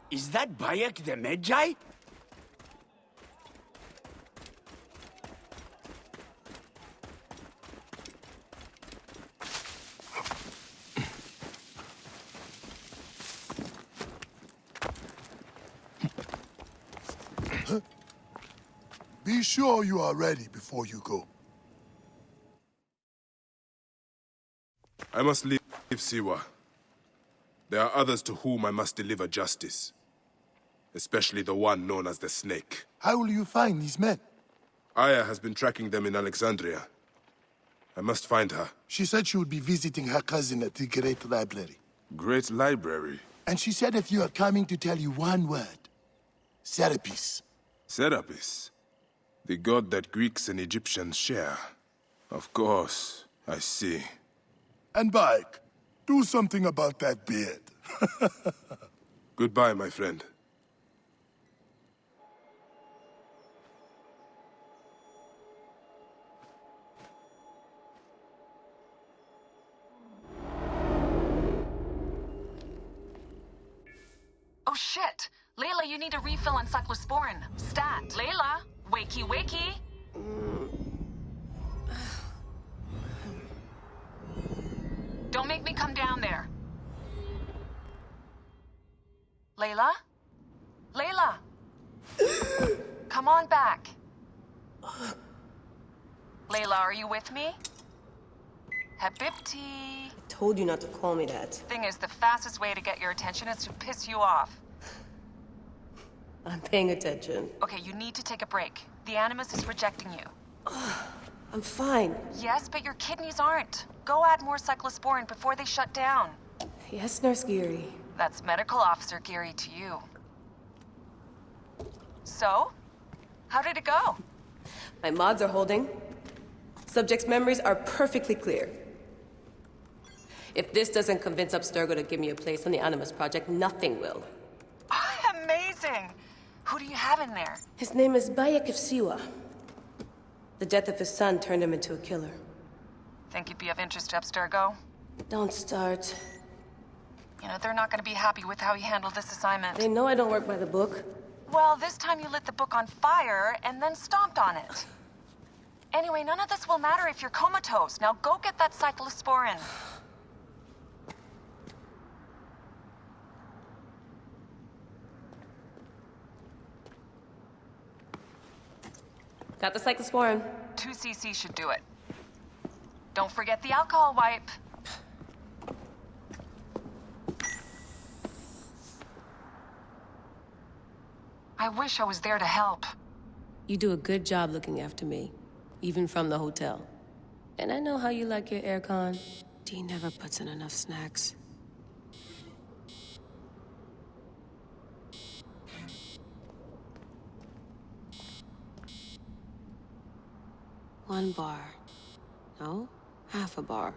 Is that Bayek the Medjay? Be sure you are ready before you go. I must leave Siwa. There are others to whom I must deliver justice. Especially the one known as the Snake. How will you find these men? Aya has been tracking them in Alexandria. I must find her. She said she would be visiting her cousin at the Great Library. Great Library? And she said if you are coming to tell you one word. Serapis. Serapis? The god that Greeks and Egyptians share. Of course, I see. And Bayek, do something about that beard. Goodbye, my friend. Oh shit! Layla, you need a refill on cyclosporin. Stat. Layla! Wakey, wakey! Don't make me come down there. Layla? Layla! Come on back. Layla, are you with me? Habibti. Told you not to call me that. Thing is, the fastest way to get your attention is to piss you off. I'm paying attention. Okay, you need to take a break. The Animus is rejecting you. I'm fine. Yes, but your kidneys aren't. Go add more cyclosporin before they shut down. Yes, Nurse Geary. That's Medical Officer Geary to you. So? How did it go? My mods are holding. Subject's memories are perfectly clear. If this doesn't convince Abstergo to give me a place on the Animus Project, nothing will. Amazing! Who do you have in there? His name is Bayek of Siwa. The death of his son turned him into a killer. Think you'd be of interest to Abstergo? Don't start. You know, they're not gonna be happy with how you handled this assignment. They know I don't work by the book. Well, this time you lit the book on fire and then stomped on it. Anyway, none of this will matter if you're comatose. Now go get that cyclosporin. Got the cyclosporin. 2 cc should do it. Don't forget the alcohol wipe. I wish I was there to help. You do a good job looking after me, even from the hotel. And I know how you like your aircon. Dee never puts in enough snacks. One bar. No, half a bar.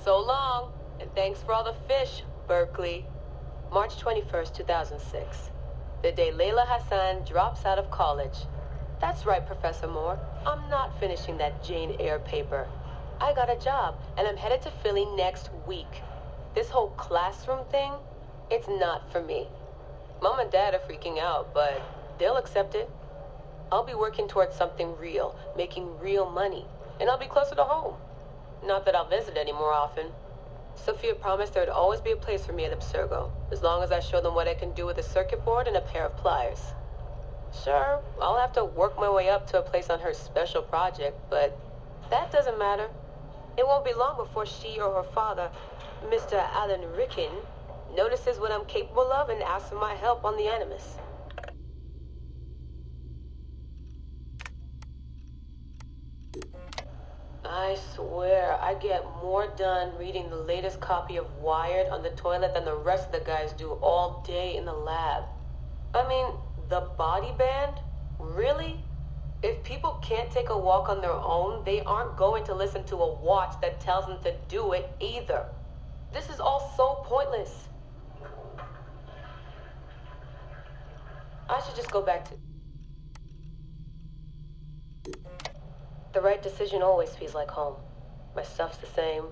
So long, and thanks for all the fish, Berkeley. March 21st, 2006. The day Layla Hassan drops out of college. That's right, Professor Moore. I'm not finishing that Jane Eyre paper. I got a job, and I'm headed to Philly next week. This whole classroom thing, it's not for me. Mom and Dad are freaking out, but they'll accept it. I'll be working towards something real, making real money, and I'll be closer to home. Not that I'll visit any more often. Sophia promised there'd always be a place for me at Abstergo, as long as I show them what I can do with a circuit board and a pair of pliers. Sure, I'll have to work my way up to a place on her special project, but that doesn't matter. It won't be long before she or her father, Mr. Alan Ricken, notices what I'm capable of and asks for my help on the Animus. I swear, I get more done reading the latest copy of Wired on the toilet than the rest of the guys do all day in the lab. I mean, the body band? Really? If people can't take a walk on their own, they aren't going to listen to a watch that tells them to do it either. This is all so pointless. I should just go back to... The right decision always feels like home. My stuff's the same.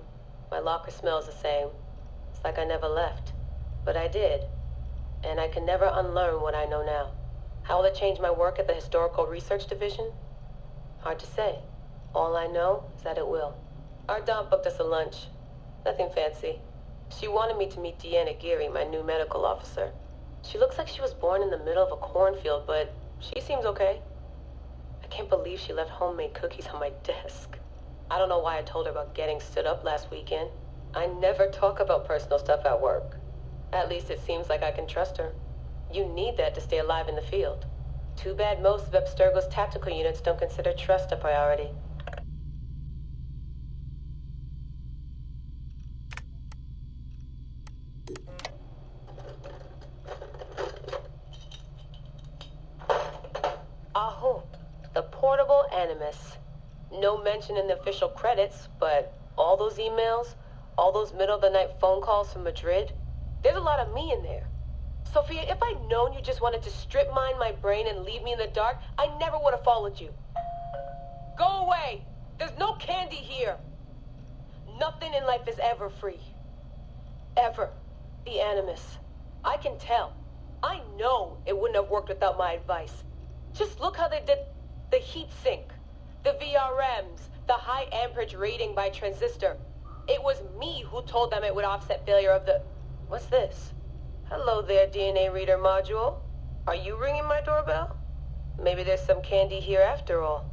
My locker smells the same. It's like I never left. But I did. And I can never unlearn what I know now. How will it change my work at the Historical Research Division? Hard to say. All I know is that it will. Our Dom booked us a lunch. Nothing fancy. She wanted me to meet Deanna Geary, my new medical officer. She looks like she was born in the middle of a cornfield, but she seems okay. I can't believe she left homemade cookies on my desk. I don't know why I told her about getting stood up last weekend. I never talk about personal stuff at work. At least it seems like I can trust her. You need that to stay alive in the field. Too bad most of Abstergo's tactical units don't consider trust a priority. Aho, the portable Animus. No mention in the official credits, but all those emails, all those middle-of-the-night phone calls from Madrid, there's a lot of me in there. Sophia, if I'd known you just wanted to strip mine my brain and leave me in the dark, I never would have followed you. Go away! There's no candy here! Nothing in life is ever free. Ever. The Animus. I can tell. I know it wouldn't have worked without my advice. Just look how they did the heat sink, the VRMs, the high amperage rating by transistor. It was me who told them it would offset failure of the... What's this? Hello there, DNA reader module. Are you ringing my doorbell? Maybe there's some candy here after all.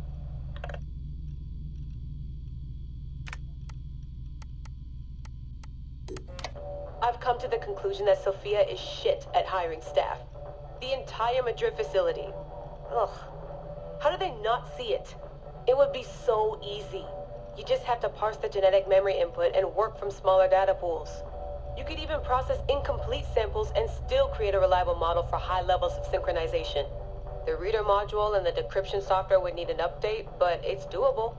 I've come to the conclusion that Sophia is shit at hiring staff. The entire Madrid facility. Ugh. How do they not see it? It would be so easy. You just have to parse the genetic memory input and work from smaller data pools. You could even process incomplete samples and still create a reliable model for high levels of synchronization. The reader module and the decryption software would need an update, but it's doable.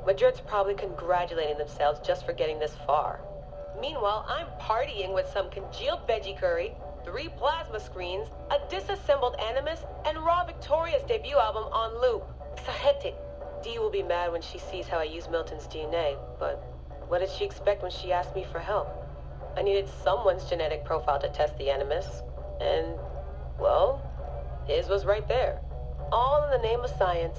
Madrid's probably congratulating themselves just for getting this far. Meanwhile, I'm partying with some congealed veggie curry, 3 plasma screens, a disassembled Animus, and Raw Victoria's debut album on loop. Sahete. Dee will be mad when she sees how I use Milton's DNA, but what did she expect when she asked me for help? I needed someone's genetic profile to test the Animus, and, well, his was right there. All in the name of science.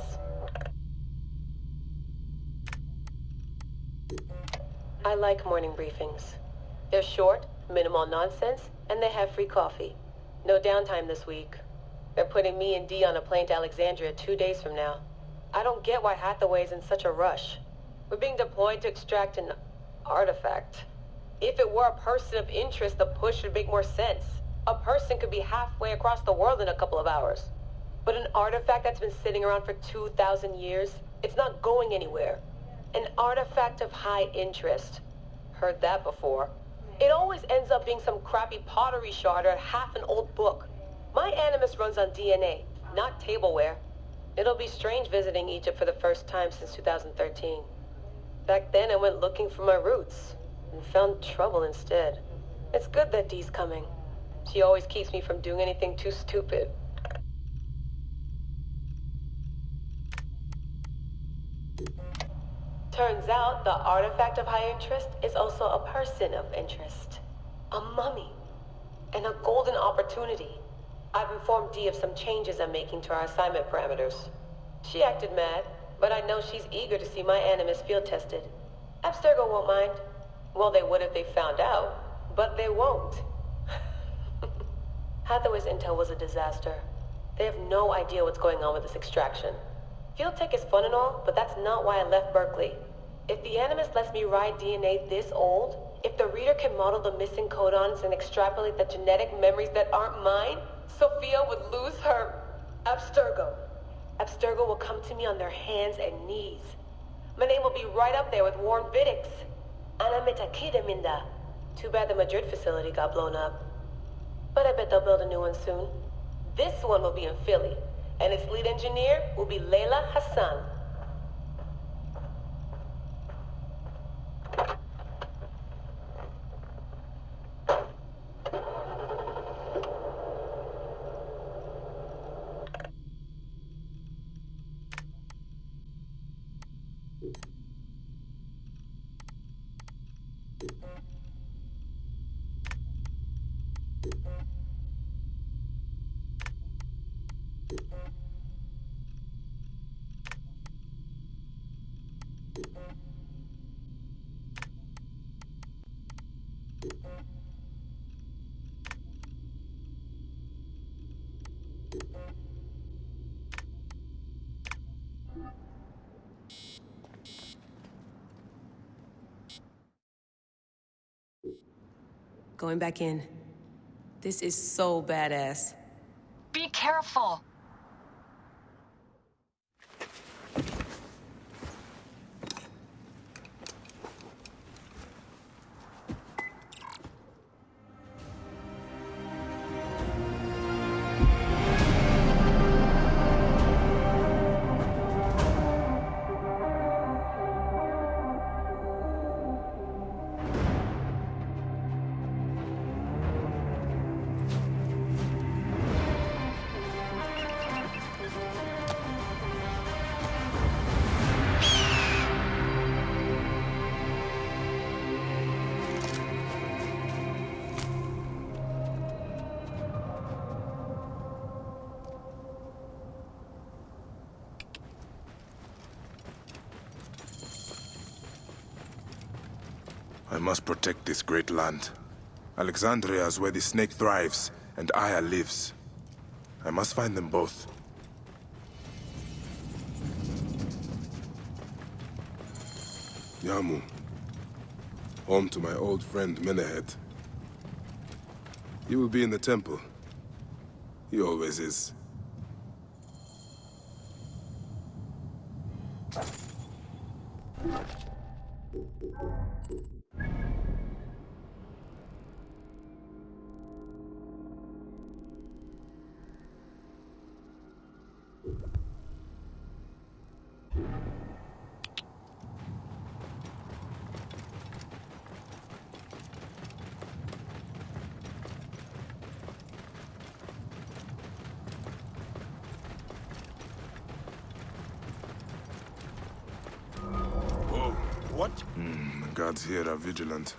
I like morning briefings. They're short, minimal nonsense, and they have free coffee. No downtime this week. They're putting me and Dee on a plane to Alexandria 2 days from now. I don't get why Hathaway's in such a rush. We're being deployed to extract an artifact. If it were a person of interest, the push would make more sense. A person could be halfway across the world in a couple of hours. But an artifact that's been sitting around for 2,000 years, it's not going anywhere. An artifact of high interest. Heard that before. It always ends up being some crappy pottery shard or half an old book. My Animus runs on DNA, not tableware. It'll be strange visiting Egypt for the first time since 2013. Back then I went looking for my roots and found trouble instead. It's good that Dee's coming. She always keeps me from doing anything too stupid. Turns out the artifact of high interest is also a person of interest. A mummy. And a golden opportunity. I've informed Dee of some changes I'm making to our assignment parameters. She acted mad, but I know she's eager to see my Animus field tested. Abstergo won't mind. Well, they would if they found out, but they won't. Hathaway's intel was a disaster. They have no idea what's going on with this extraction. Field tech is fun and all, but that's not why I left Berkeley. If the Animus lets me ride DNA this old, if the reader can model the missing codons and extrapolate the genetic memories that aren't mine, Sophia would lose her Abstergo. Abstergo will come to me on their hands and knees. My name will be right up there with Warren Vidick's. Ana Metakida Minda. Too bad the Madrid facility got blown up. But I bet they'll build a new one soon. This one will be in Philly, and its lead engineer will be Layla Hassan. Going back in. This is so badass. Be careful. I must protect this great land. Alexandria is where the snake thrives, and Aya lives. I must find them both. Yamu. Home to my old friend Menehet. He will be in the temple. He always is. What? The guards here are vigilant.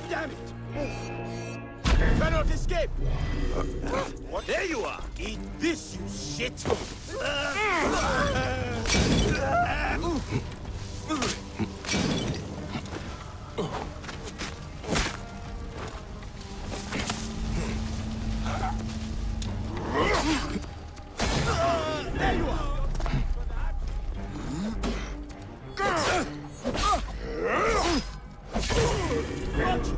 Damn it! Cannot escape! What? There you are! Eat this, you shit! There you are! Got you!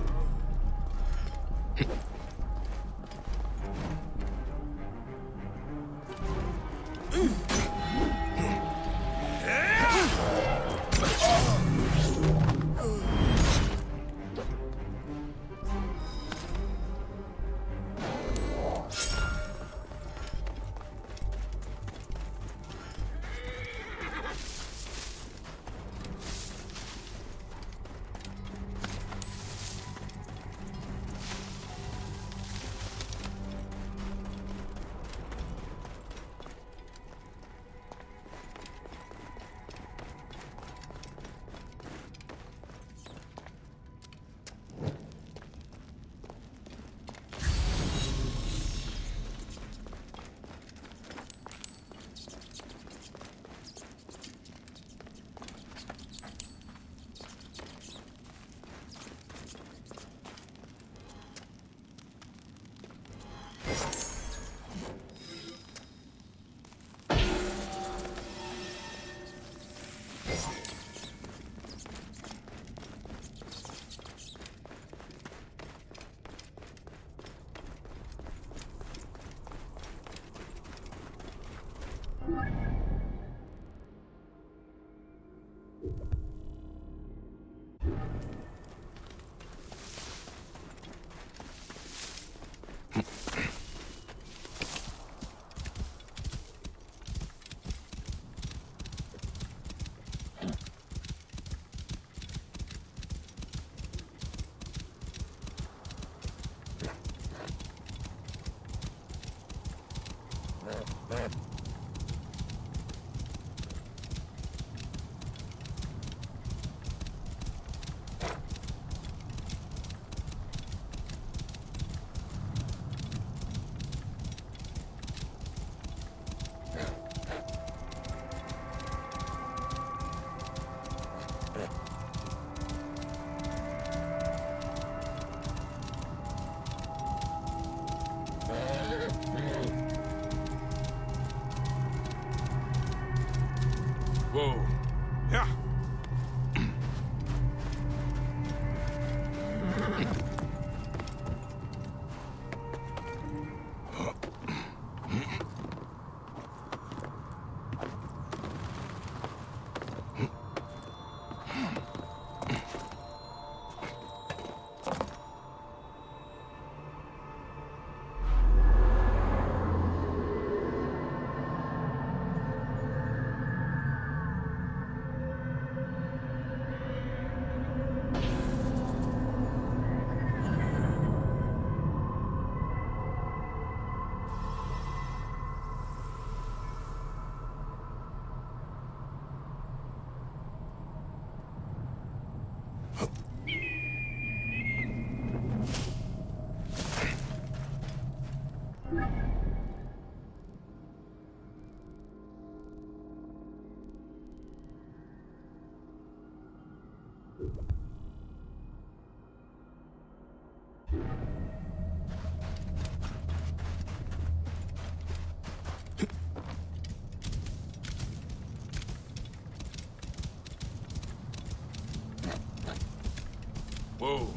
Whoa.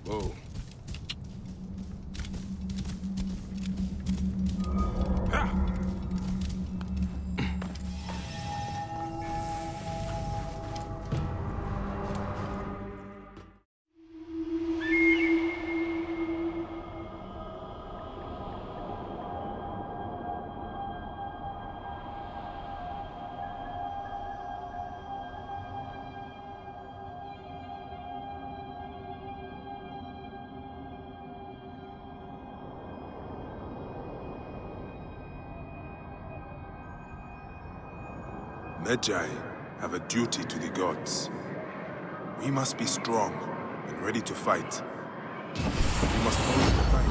Whoa. Medjay have a duty to the gods. We must be strong and ready to fight. We must follow the fight.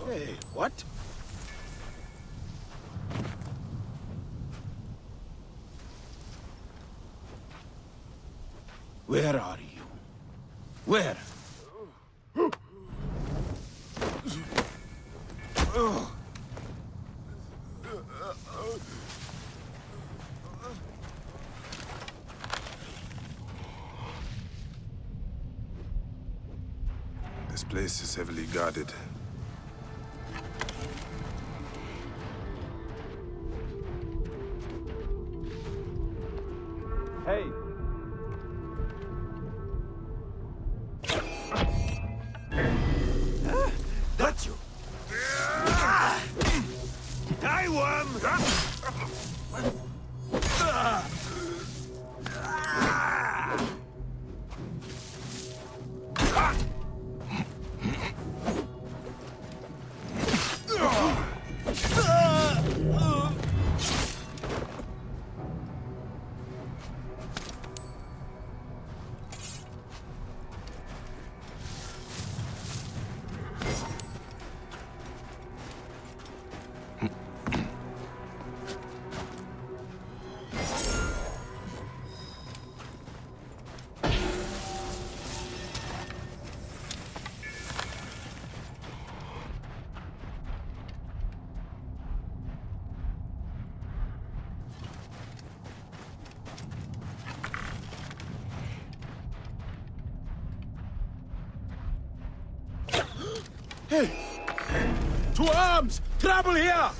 Hey, what? Where are you? Where? This place is heavily guarded. Hey! Got you! Die, worm! Hey! To arms! Trouble here!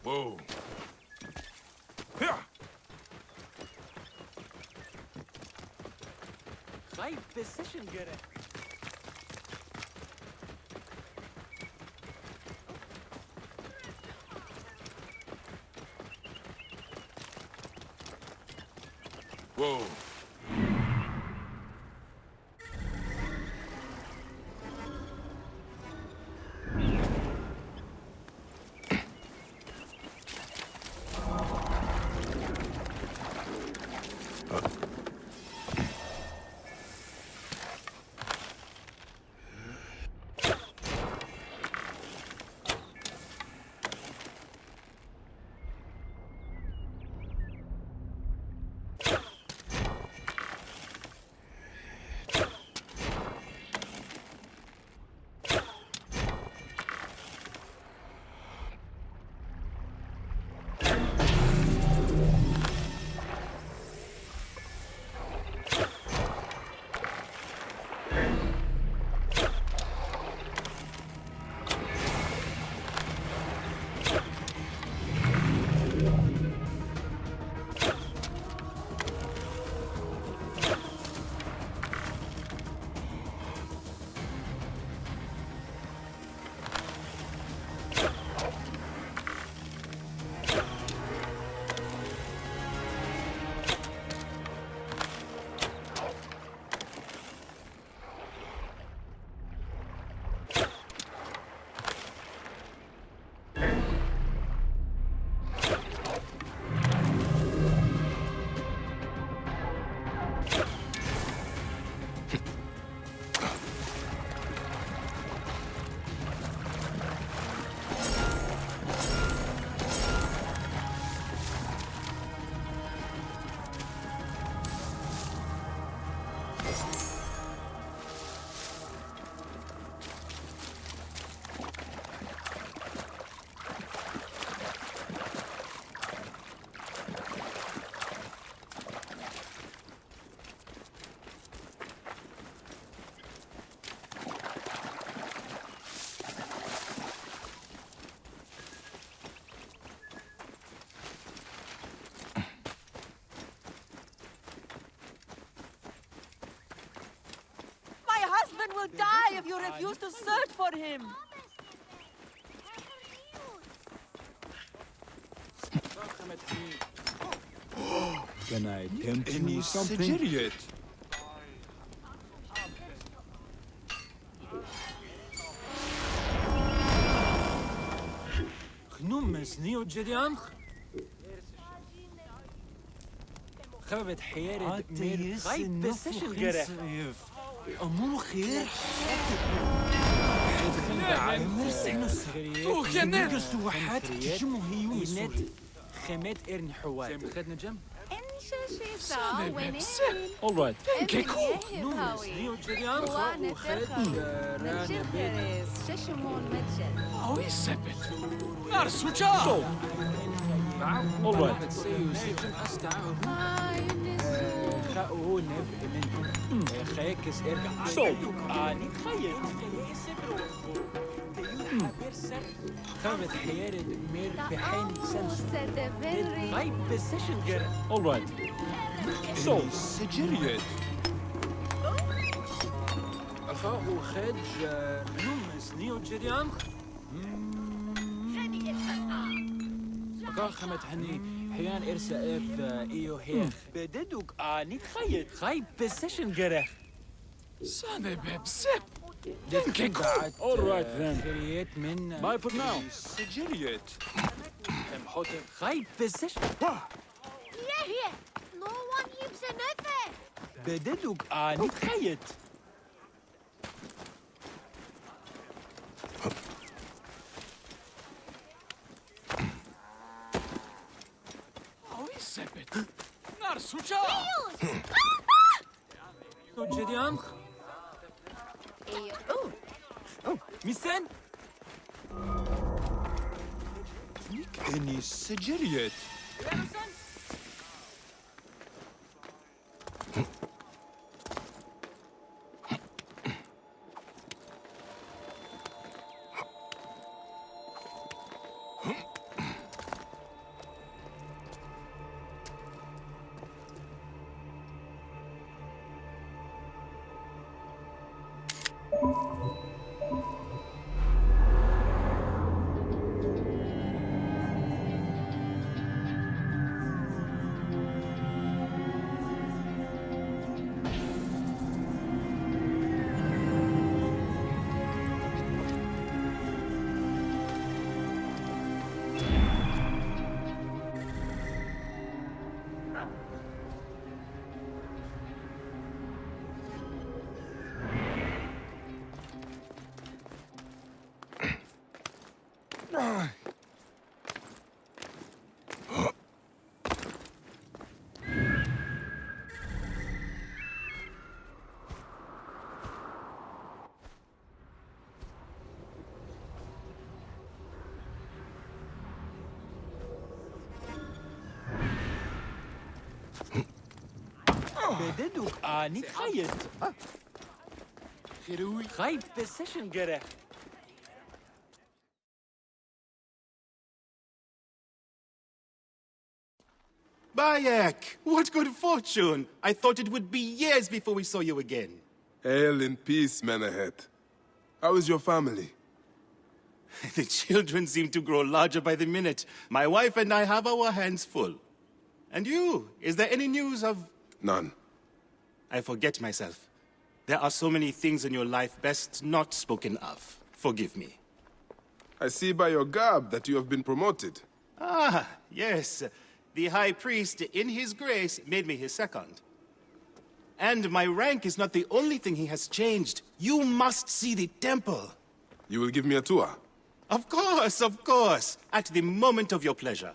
Whoa. Right position, get it. Whoa. will die if you refuse to search for him. Can I tempt you with something? خنومس نيو جريان خبت حيارة مير غايب بسشن جرح أمور خير خمت سوحات تجمو هيوس خمت إرن حوات خدنا جم All right. Okay, cool. نيو جريان وخد رانا بيت أو يثبت أرسو جاو All right. خاو نبع من خيكس إرجع صوب أني خير خامت حيارة مير بحين سنسو غايب بسيشن جرى All right. So, سجريت أخاو خد نومس نيو جريان بقى خمت هني حيان إرسا إف إيو هيخ بددوك آني تخيط خاي بسيشن جرخ Son of a sip. بعد alright then خريت من باي فور ناو سجليت. محوتر خاي بسيشن Here, no one keeps an open. بددوك آني تخيط Oh, sip it. Nar sucha. جديان ميسان Penny سجليت. بددوك آني تخيط خاي بسيشن جرخ Bayek! What good fortune! I thought it would be years before we saw you again. Hail in peace, Menahet. How is your family? The children seem to grow larger by the minute. My wife and I have our hands full. And you? Is there any news of... None. I forget myself. There are so many things in your life best not spoken of. Forgive me. I see by your garb that you have been promoted. Ah, yes. The High Priest, in his grace, made me his second. And my rank is not the only thing he has changed. You must see the temple. You will give me a tour? Of course, of course. At the moment of your pleasure.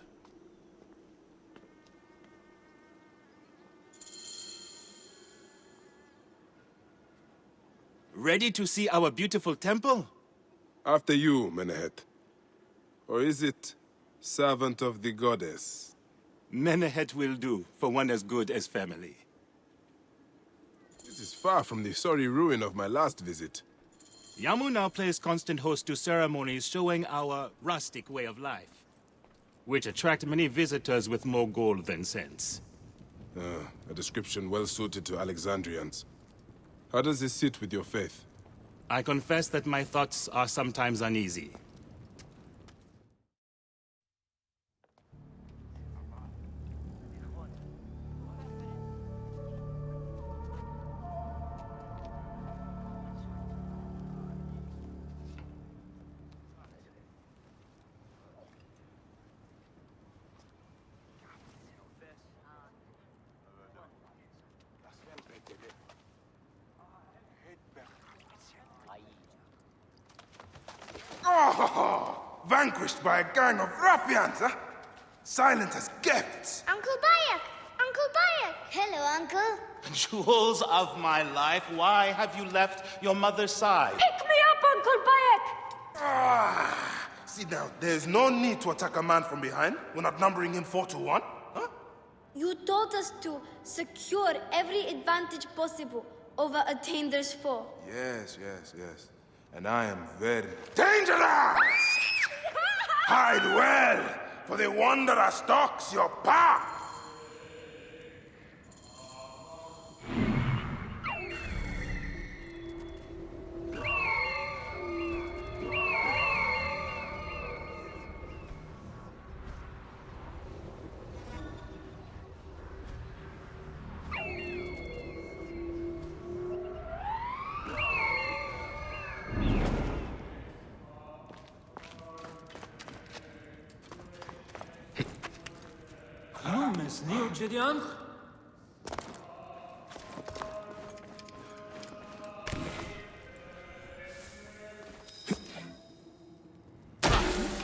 Ready to see our beautiful temple? After you, Menahet. Or is it servant of the goddess? Menahet will do for one as good as family. This is far from the sorry ruin of my last visit. Yamu now plays constant host to ceremonies showing our rustic way of life, which attract many visitors with more gold than sense. A description well suited to Alexandrians. How does this sit with your faith? I confess that my thoughts are sometimes uneasy. Vanquished by a gang of ruffians, huh? Silent as gifts. Uncle Bayek! Uncle Bayek! Hello, Uncle. Jewels of my life, why have you left your mother's side? Pick me up, Uncle Bayek! See now, there's no need to attack a man from behind. We're not numbering him 4-1, huh? You taught us to secure every advantage possible over a Tander's foe. Yes. And I am very dangerous! Hide well, for the wanderer stalks your path! Numes, Neo Gideon.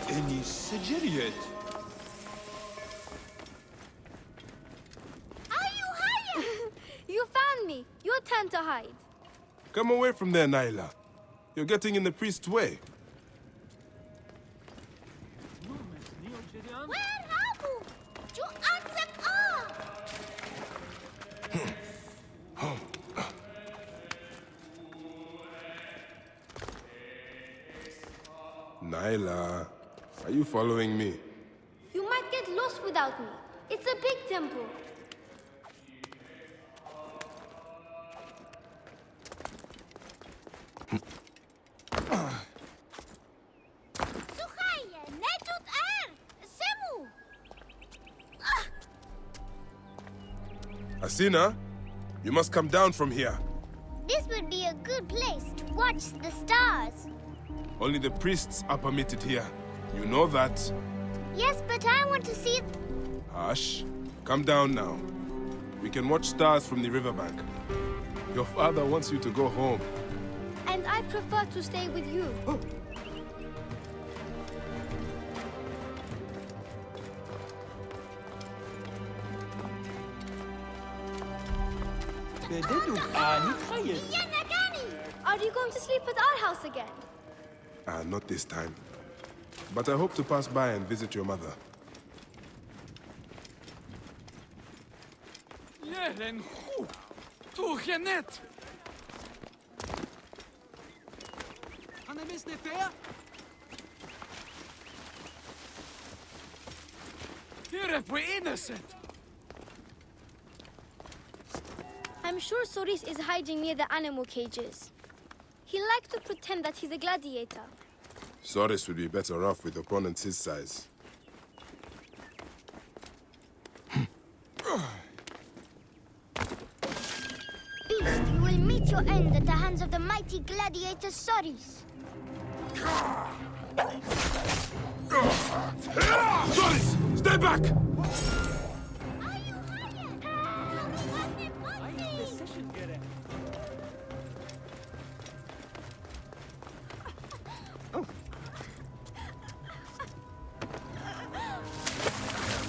Any Sigiriot? Are you hiding? You found me. Your turn to hide. Come away from there, Naila. You're getting in the priest's way. Numes, Neo Gideon. Where are you? You answered all. Naila, are you following me? You might get lost without me. It's a big temple. Słuchaj, netut Semu! Asina, you must come down from here. This would be a good place to watch the stars. Only the priests are permitted here. You know that. Yes, but I want to see... Hush. Come down now. We can watch stars from the riverbank. Your father wants you to go home. And I prefer to stay with you. Are you going to sleep at our house again? Not this time. But I hope to pass by and visit your mother. Jeren goed. Toch je net. Kan hij niet fair? Hier heb we innocent. I'm sure Soris is hiding near the animal cages. He likes to pretend that he's a gladiator. Soris would be better off with opponents his size. Beast, you will meet your end at the hands of the mighty gladiator Soris. Soris! Stay back! Are you hiding?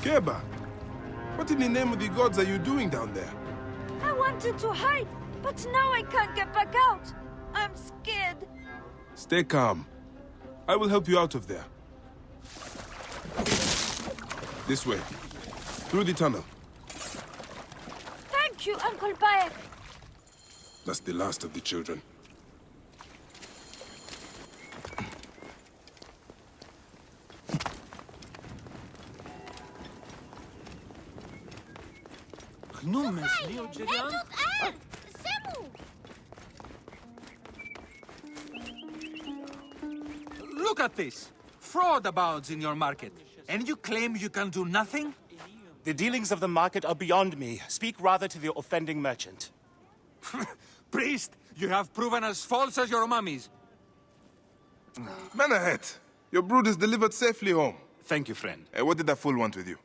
Keba! What in the name of the gods are you doing down there? I wanted to hide, but now I can't get back out. I'm scared. Stay calm. I will help you out of there. This way. Through the tunnel. Thank you, Uncle Bayek. That's the last of the children. Numes, Neo Gideon. Look at this! Fraud abounds in your market. And you claim you can do nothing? The dealings of the market are beyond me. Speak rather to the offending merchant. Priest, you have proven as false as your mummies. Menahet, your brood is delivered safely home. Thank you, friend. What did that fool want with you?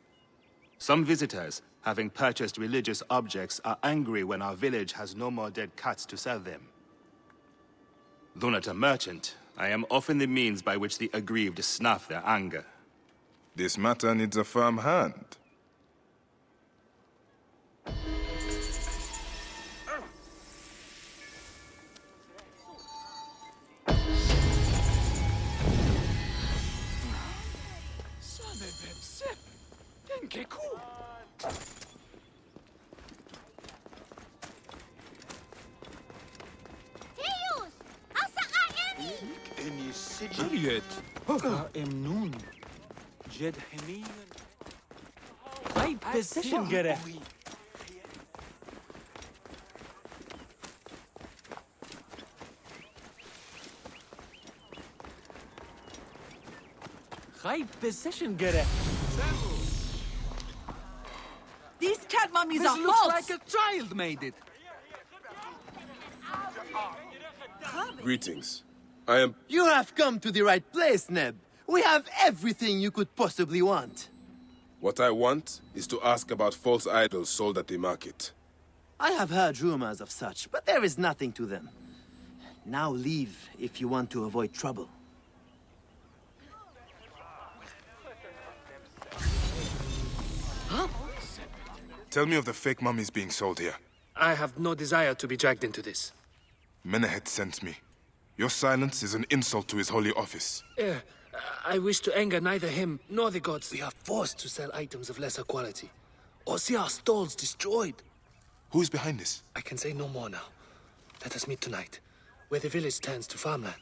Some visitors, having purchased religious objects, are angry when our village has no more dead cats to sell them. Though not a merchant, I am often the means by which the aggrieved snuff their anger. This matter needs a firm hand. Any Sigiriot? Emnoon. Jed Hemian. High position gere. High position gere. These cat mummies This are looks false. like a child made it. Greetings. I am... You have come to the right place, Neb. We have everything you could possibly want. What I want is to ask about false idols sold at the market. I have heard rumors of such, but there is nothing to them. Now leave if you want to avoid trouble. Huh? Tell me of the fake mummies being sold here. I have no desire to be dragged into this. Menehet sent me. Your silence is an insult to his holy office. I wish to anger neither him nor the gods. We are forced to sell items of lesser quality, or see our stalls destroyed. Who is behind this? I can say no more now. Let us meet tonight, where the village turns to farmland.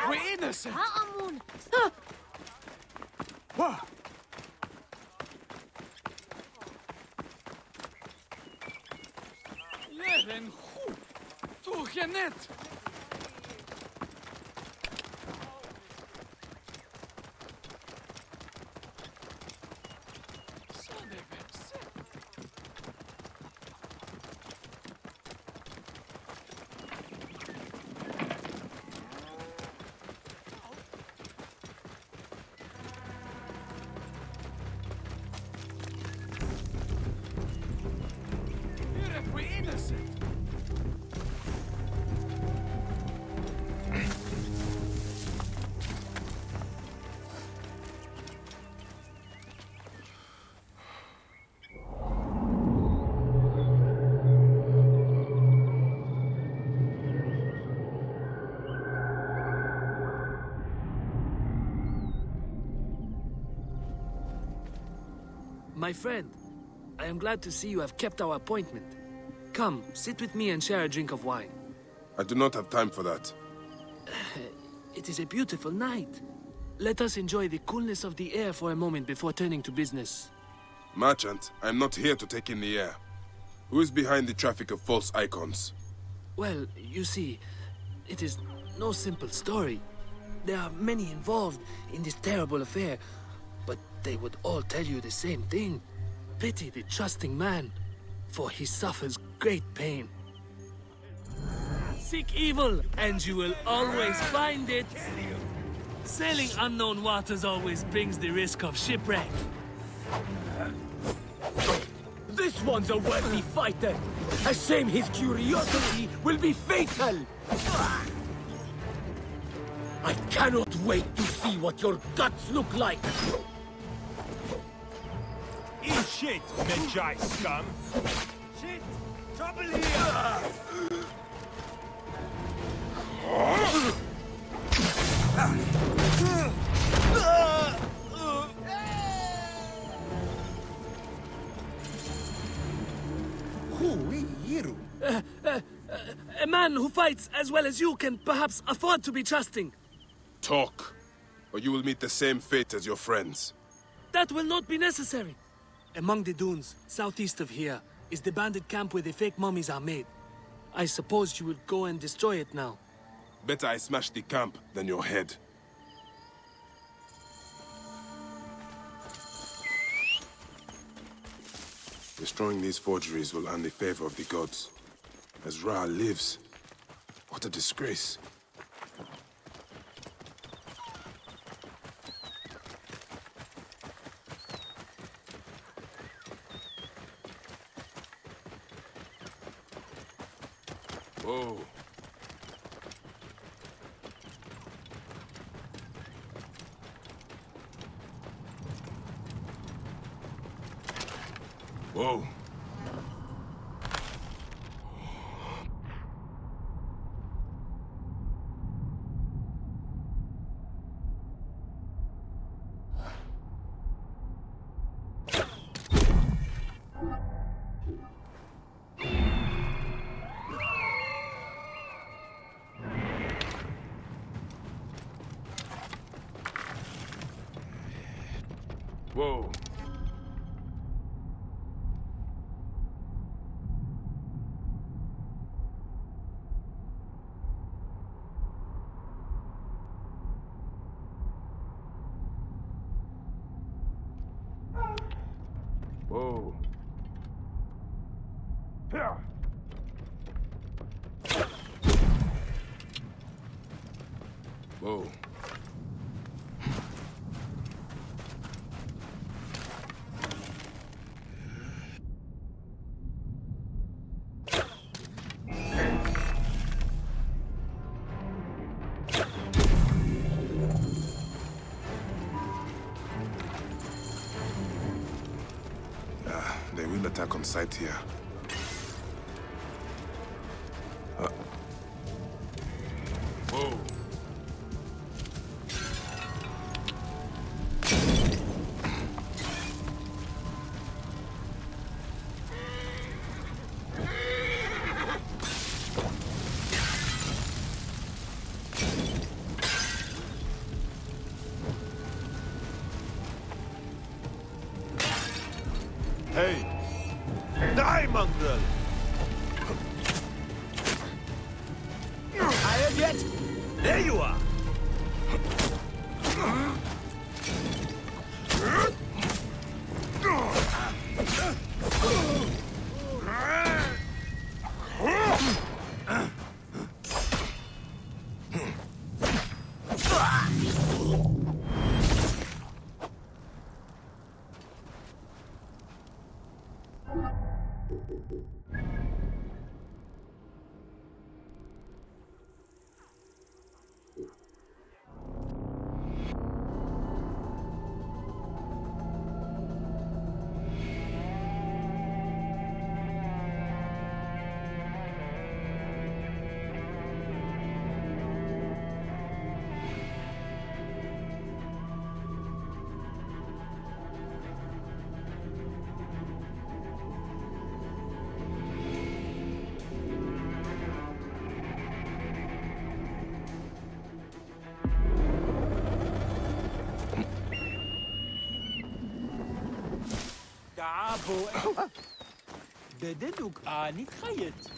We're innocent! Leren goed! Toch je net! We're innocent! My friend, I am glad to see you have kept our appointment. Come, sit with me and share a drink of wine. I do not have time for that. It is a beautiful night. Let us enjoy the coolness of the air for a moment before turning to business. Merchant, I am not here to take in the air. Who is behind the traffic of false icons? Well, you see, it is no simple story. There are many involved in this terrible affair, but they would all tell you the same thing. Pity the trusting man, for he suffers great pain. Seek evil, and you will always find it. Sailing unknown waters always brings the risk of shipwreck. This one's a worthy fighter. A shame his curiosity will be fatal. I cannot wait to see what your guts look like. Eat shit, Medjay scum! Shit! Trouble here! A man who fights as well as you can perhaps afford to be trusting. Talk, or you will meet the same fate as your friends. That will not be necessary. Among the dunes, southeast of here, is the bandit camp where the fake mummies are made. I suppose you would go and destroy it now. Better I smash the camp than your head. Destroying these forgeries will earn the favor of the gods. As Ra lives, what a disgrace. Whoa. Whoa. Whoa. Whoa. Whoa. They will attack on sight here. Whoa. Hey! Die, mongrel! Tired yet? There you are! بدلوك نتخيط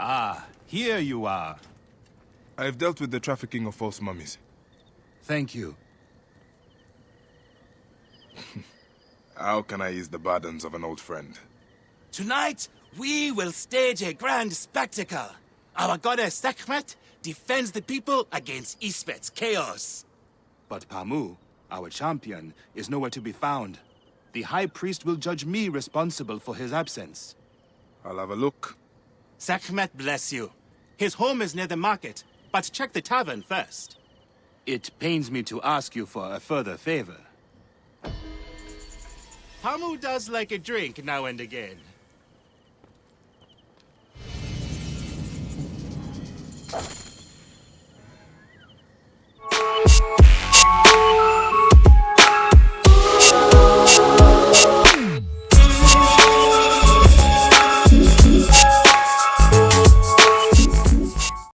Ah, here you are. I've dealt with the trafficking of false mummies. Thank you. How can I ease the burdens of an old friend? Tonight, we will stage a grand spectacle. Our goddess Sekhmet defends the people against Isfet's chaos. But Pamu, our champion, is nowhere to be found. The High Priest will judge me responsible for his absence. I'll have a look. Sekhmet bless you. His home is near the market, but check the tavern first. It pains me to ask you for a further favor. Pamu does like a drink now and again.